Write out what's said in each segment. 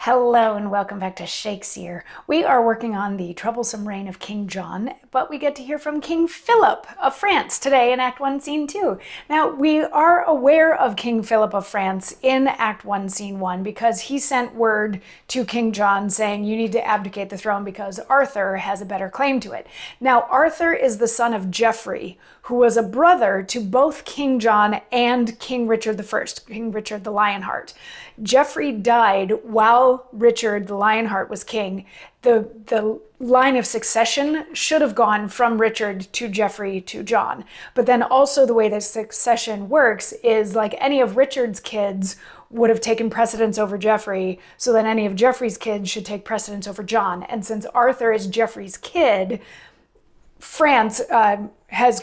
Hello and welcome back to Shakesyear. We are working on the troublesome reign of King John, but we get to hear from King Philip of France today in Act 1, Scene 2. Now, we are aware of King Philip of France in Act 1, Scene 1 because he sent word to King John saying you need to abdicate the throne because Arthur has a better claim to it. Now, Arthur is the son of Geoffrey, who was a brother to both King John and King Richard I, King Richard the Lionheart. Geoffrey died while Richard the Lionheart was king. The line of succession should have gone from Richard to Geoffrey to John. But then also the way the succession works is like any of Richard's kids would have taken precedence over Geoffrey, so then any of Geoffrey's kids should take precedence over John. And since Arthur is Geoffrey's kid, France has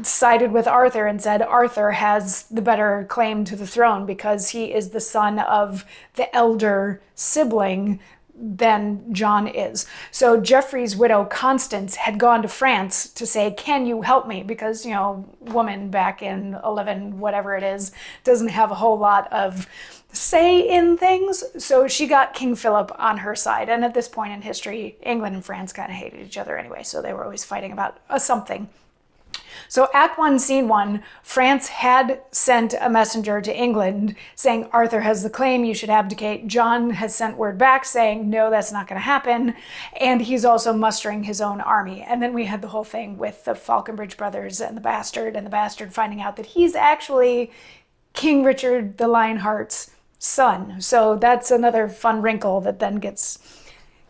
sided with Arthur and said Arthur has the better claim to the throne because he is the son of the elder sibling than John is. So Geoffrey's widow Constance had gone to France to say, can you help me? Because, you know, woman back in 11, whatever it is, doesn't have a whole lot of say in things. So she got King Philip on her side. And at this point in history, England and France kind of hated each other anyway. So they were always fighting about something. So Act 1, Scene 1, France had sent a messenger to England saying Arthur has the claim, you should abdicate. John has sent word back saying, no, that's not going to happen. And he's also mustering his own army. And then we had the whole thing with the Falconbridge brothers and the bastard finding out that he's actually King Richard the Lionheart's son. So that's another fun wrinkle that then gets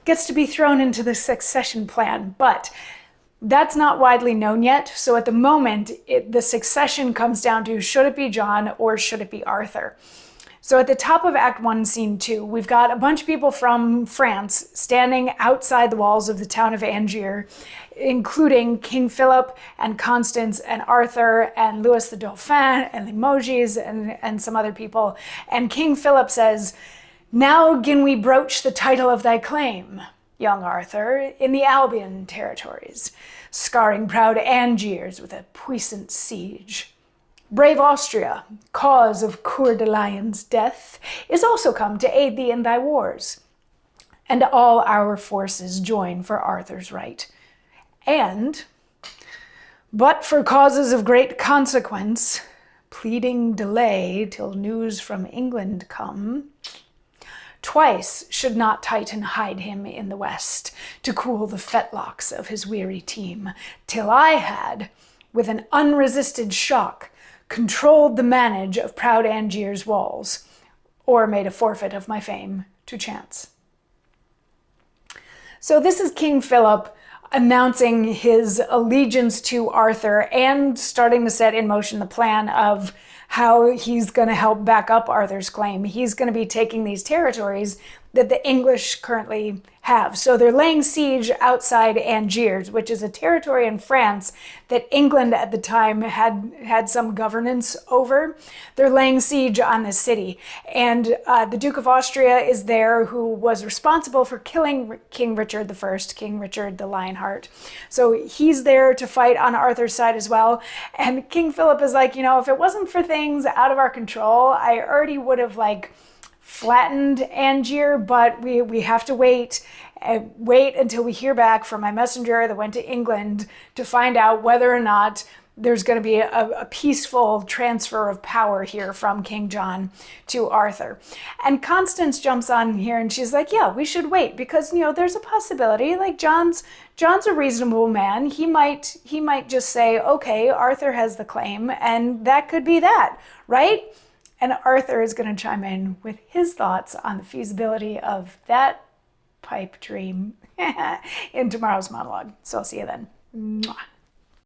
to be thrown into the succession plan. But that's not widely known yet, so at the moment, the succession comes down to should it be John or should it be Arthur? So at the top of Act 1, Scene 2, we've got a bunch of people from France standing outside the walls of the town of Angiers, including King Philip and Constance and Arthur and Louis the Dauphin and Limoges and some other people. And King Philip says, now gin we broach the title of thy claim, young Arthur, in the Albion territories, scarring proud Angiers with a puissant siege. Brave Austria, cause of Coeur de Lion's death, is also come to aid thee in thy wars. And all our forces join for Arthur's right. And, but for causes of great consequence, pleading delay till news from England come, twice should not Titan hide him in the west, to cool the fetlocks of his weary team, till I had, with an unresisted shock, controlled the manage of proud Angiers' walls, or made a forfeit of my fame to chance. So this is King Philip announcing his allegiance to Arthur and starting to set in motion the plan of how he's going to help back up Arthur's claim. He's going to be taking these territories that the English currently have. So they're laying siege outside Angiers, which is a territory in France that England at the time had some governance over. They're laying siege on this city. And the Duke of Austria is there, who was responsible for killing King Richard I, King Richard the Lionheart. So he's there to fight on Arthur's side as well. And King Philip is like, you know, if it wasn't for things out of our control, I already would have flattened Angiers, but we have to wait until we hear back from my messenger that went to England to find out whether or not there's going to be a peaceful transfer of power here from King John to Arthur. And Constance jumps on here and she's like, yeah, we should wait because, you know, there's a possibility, like John's a reasonable man. He might just say, okay, Arthur has the claim and that could be that, right? And Arthur is going to chime in with his thoughts on the feasibility of that pipe dream in tomorrow's monologue. So I'll see you then. Mwah.